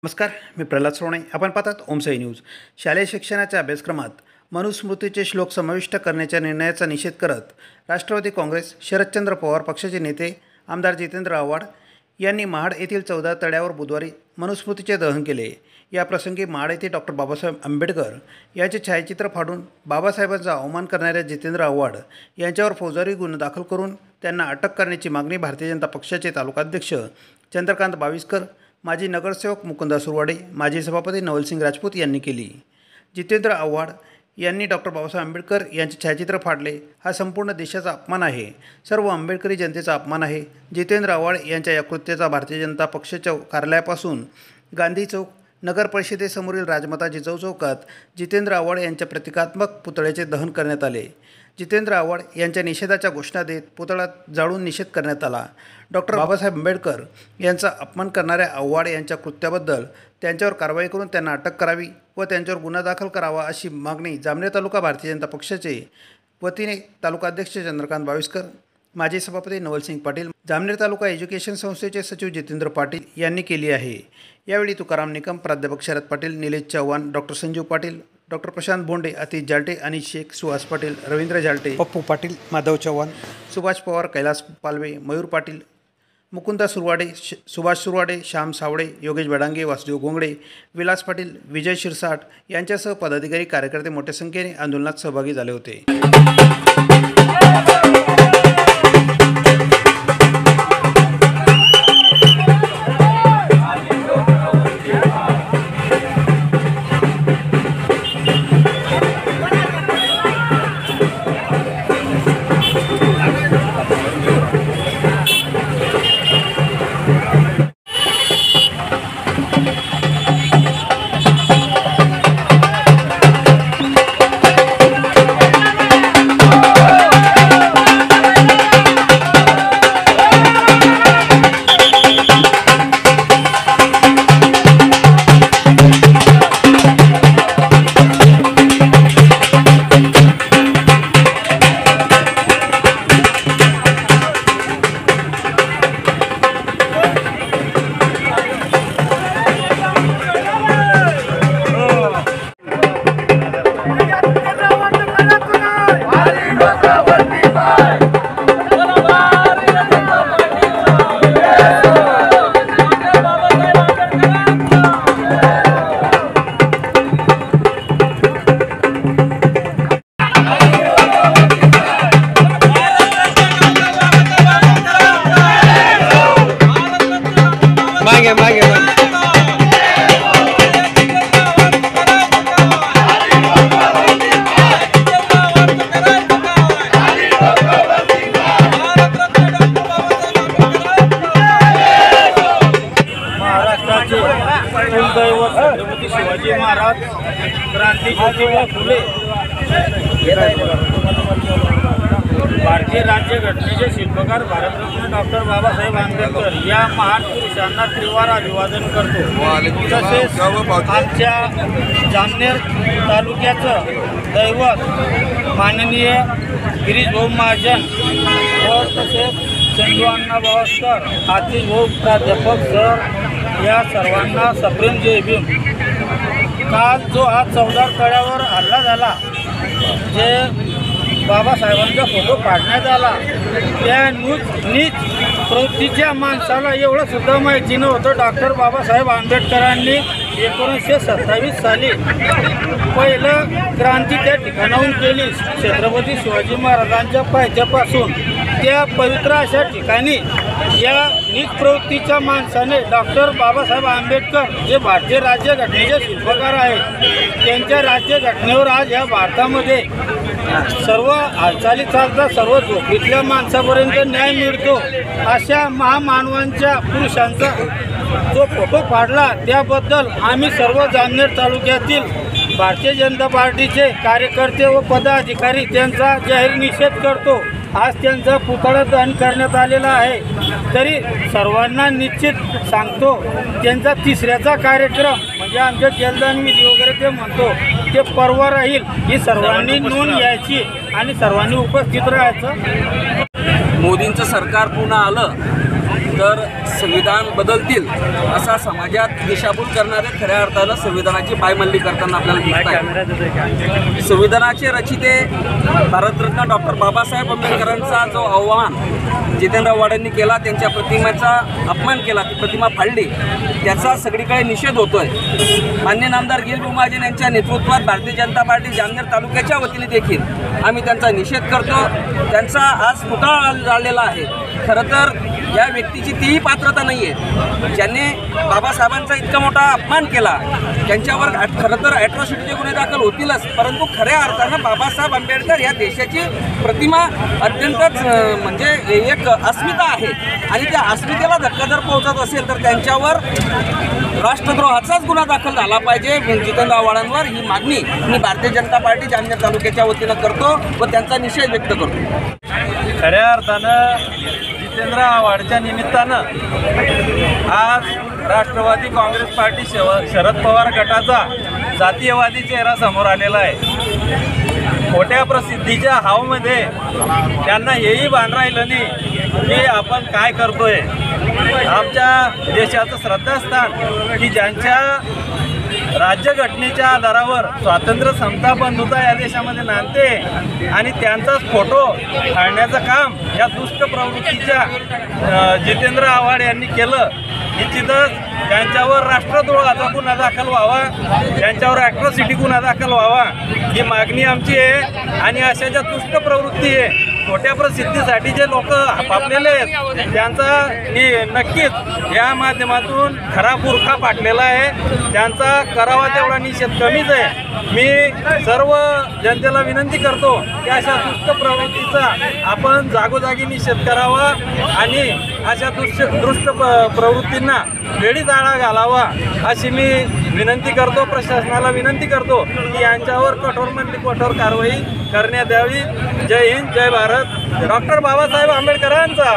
नमस्कार, मी प्रल्हाद सोणे. आपण पाहतात ओमसाई न्यूज. शालेय शिक्षणाच्या अभ्यासक्रमात मनुस्मृतीचे श्लोक समाविष्ट करण्याच्या निर्णयाचा निषेध करत राष्ट्रवादी काँग्रेस, शरदचंद्र पवार पक्षाचे नेते आमदार जितेंद्र आव्हाड यांनी महाड येथील 14 तळ्यावर बुधवारी मनुस्मृतीचे दहन केले. या प्रसंगी महाड येथे डॉक्टर बाबासाहेब आंबेडकर यांचे छायाचित्र फाडून बाबासाहेबांचा अवमान करणाऱ्या जितेंद्र आव्हाड यांच्यावर फौजदारी गुन्हा दाखल करून त्यांना अटक करण्याची मागणी भारतीय जनता पक्षाचे तालुकाध्यक्ष चंद्रकांत बाविस्कर, माजी नगरसेवक मुकुंदा सुरवाडे, माजी सभापती नवलसिंग राजपूत यांनी केली. जितेंद्र आव्हाड यांनी डॉक्टर बाबासाहेब आंबेडकर यांचे छायाचित्र फाडले. हा संपूर्ण देशाचा अपमान आहे, सर्व आंबेडकरी जनतेचा अपमान आहे. जितेंद्र आव्हाड यांच्या या कृत्याचा भारतीय जनता पक्षाच्या कार्यालयापासून गांधी चौक, नगर परिषदेसमोरील राजमाता जिजाऊ चौकात जितेंद्र आव्हाड यांच्या प्रतिकात्मक पुतळ्याचे दहन करण्यात आले. जितेंद्र आव्हाड यांच्या निषेधाच्या घोषणा देत पुतळा जाळून निषेध करण्यात आला. डॉक्टर बाबासाहेब आंबेडकर यांचा अपमान करणाऱ्या आव्हाड यांच्या कृत्याबद्दल त्यांच्यावर कारवाई करून त्यांना अटक करावी व त्यांच्यावर गुन्हा दाखल करावा अशी मागणी जामनेर तालुका भारतीय जनता पक्षाचे वतीने तालुकाध्यक्ष चंद्रकांत बाविस्कर, माजी सभापती नवलसिंग पाटील, जामनेर तालुका एज्युकेशन संस्थेचे सचिव जितेंद्र पाटील यांनी केली आहे. यावेळी तुकाराम निकम, प्राध्यापक शरद पाटील, निलेश चव्हाण, डॉक्टर संजीव पाटील, डॉक्टर प्रशांत बोंडे, अतिश जालटे, अनिश शेख, सुहास पाटील, रवींद्र जालटे, पप्पू पाटील, माधव चव्हाण, सुभाष पवार, कैलास पालवे, मयूर पाटील, मुकुंदा सुरवाडे, सुभाष सुरवाडे, श्याम सावडे, योगेश बेडांगे, वासुदेव गोंगडे, विलास पाटील, विजय शिरसाट यांच्यासह पदाधिकारी, कार्यकर्ते मोठ्या संख्येने आंदोलनात सहभागी झाले होते. छत्रपती शिवाजी महाराज, क्रांती ज्योतिबा फुले, भारतीय राज्यघटनेचे शिल्पकार भारतरत्न डॉक्टर बाबासाहेब आंबेडकर या महान पुरुषांना त्रिवार अभिवादन करतो. तसेच आमच्या जामनेर तालुक्याचं दैवत माननीय गिरीश भाऊ महाजन व तसेच चंदू अण्णा बावस्कर, आतिश भाऊ प्राध्यापक सर या सर्वांना सप्रेम जय भीम. काल जो हा 14 तळ्यावर हल्ला झाला, जे बाबासाहेबांचा फोटो काढण्यात आला, त्या नीच प्रवृत्तीच्या माणसाला एवढं सुद्धा माहिती नव्हतं. डॉक्टर बाबासाहेब आंबेडकरांनी 1927 साली पहिलं क्रांती त्या ठिकाणाहून केली. छत्रपती शिवाजी महाराजांच्या पायथ्यापासून त्या पवित्र अशा ठिकाणी या नीच प्रवृत्तीच्या माणसाने डॉक्टर बाबासाहेब आंबेडकर जे भारतीय राज्यघटनेचे शिल्पकार आहेत, त्यांच्या राज्यघटनेवर आज या भारतामध्ये सर्व हालचाली चालतात, सर्व झोपडीतल्या माणसापर्यंत न्याय मिळतो. अशा महामानवांच्या पुरुषांचा जो फोटो फाडला, त्याबद्दल आम्ही सर्व जामनेर तालुक्यातील भारतीय जनता पार्टीचे कार्यकर्ते व पदाधिकारी त्यांचा जाहीर निषेध करतो. आज त्यांचा पुतळा दहन करण्यात आलेला आहे. तरी सर्वांना निश्चित सांगतो, त्यांचा तिसऱ्याचा कार्यक्रम म्हणजे आमच्या जलदान विधी वगैरे ते म्हणतो ते पर्व राहील. ही सर्वांनी नोंद घ्यायची आणि सर्वांनी उपस्थित राहायचं. मोदींचं सरकार पुन्हा आलं तर संविधान बदलतील असा समाजात दिशाभूल करणारे खऱ्या अर्थानं संविधानाची पायमल्ली करताना आपल्याला दिसत आहे। संविधानाचे रचिते भारतरत्न डॉक्टर बाबासाहेब आंबेडकरांचा जो आव्हान जितेंद्र आव्हाड यांनी केला, त्यांच्या प्रतिमेचा अपमान केला, ती प्रतिमा फाडली, त्याचा सगळीकडे निषेध होतोय। माननीय नामदार गिरीश महाजन यांच्या नेतृत्वात भारतीय जनता पार्टी जामनेर तालुक्याच्या वतीने देखील आम्ही त्यांचा निषेध करतो। त्यांचा आज पुतळा जाळलेला आहे। खरं तर या व्यक्तीची तीही पात्रता नाही आहे, ज्यांनी बाबासाहेबांचा इतका मोठा अपमान केला त्यांच्यावर खरं तर ॲट्रॉसिटीचे गुन्हे दाखल होतीलच, परंतु खऱ्या अर्थानं बाबासाहेब आंबेडकर या देशाची प्रतिमा अत्यंतच म्हणजे एक अस्मिता आहे आणि त्या अस्मितेला धक्का जर पोहोचत असेल तर त्यांच्यावर राष्ट्रद्रोहाचाच गुन्हा दाखल झाला पाहिजे। जितेंद्र आव्हाडांवर ही मागणी मी भारतीय जनता पार्टी जामनेर तालुक्याच्या वतीनं करतो व त्यांचा निषेध व्यक्त करतो। खऱ्या अर्थानं जितेंद्र आव्हाडच्या निमित्तानं आज राष्ट्रवादी काँग्रेस पार्टी शरद पवार गटाचा जातीयवादी चेहरा समोर आलेला आहे। खोट्या प्रसिद्धीच्या हावमध्ये त्यांना हेही भान राहिलं नाही की आपण काय करतोय। आमच्या देशाचं श्रद्धास्थान की ज्यांच्या राज्यघटनेच्या आधारावर स्वातंत्र्य समता बंधुता या देशामध्ये नांदते आणि त्यांचाच फोटो फाडण्याचं काम या दुष्ट प्रवृत्तीच्या जितेंद्र आव्हाड यांनी केलं। निश्चितच त्यांच्यावर राष्ट्रद्रोहाचा गुन्हा दाखल व्हावा, त्यांच्यावर ॲट्रॉसिटी गुन्हा दाखल व्हावा ही मागणी आमची आहे। आणि अशा ज्या दुष्ट प्रवृत्ती आहे, खोट्या प्रसिद्धीसाठी जे लोक आपापलेले आहेत त्यांचा नक्कीच या माध्यमातून खरा बुरखा फाटलेला आहे, त्यांचा करावा तेवढा निषेध कमीच आहे। मी सर्व जनतेला विनंती करतो की अशा दुष्ट प्रवृत्तीचा आपण जागोजागी निषेध करावा आणि अशा दुष्ट प्रवृत्तींना वेळीच आळा घालावा अशी मी विनंती करतो। प्रशासनाला विनंती करतो की यांच्यावर कठोरमधली कठोर कारवाई करण्यात यावी। जय हिंद, जय भारत, डॉक्टर बाबासाहेब आंबेडकरांचा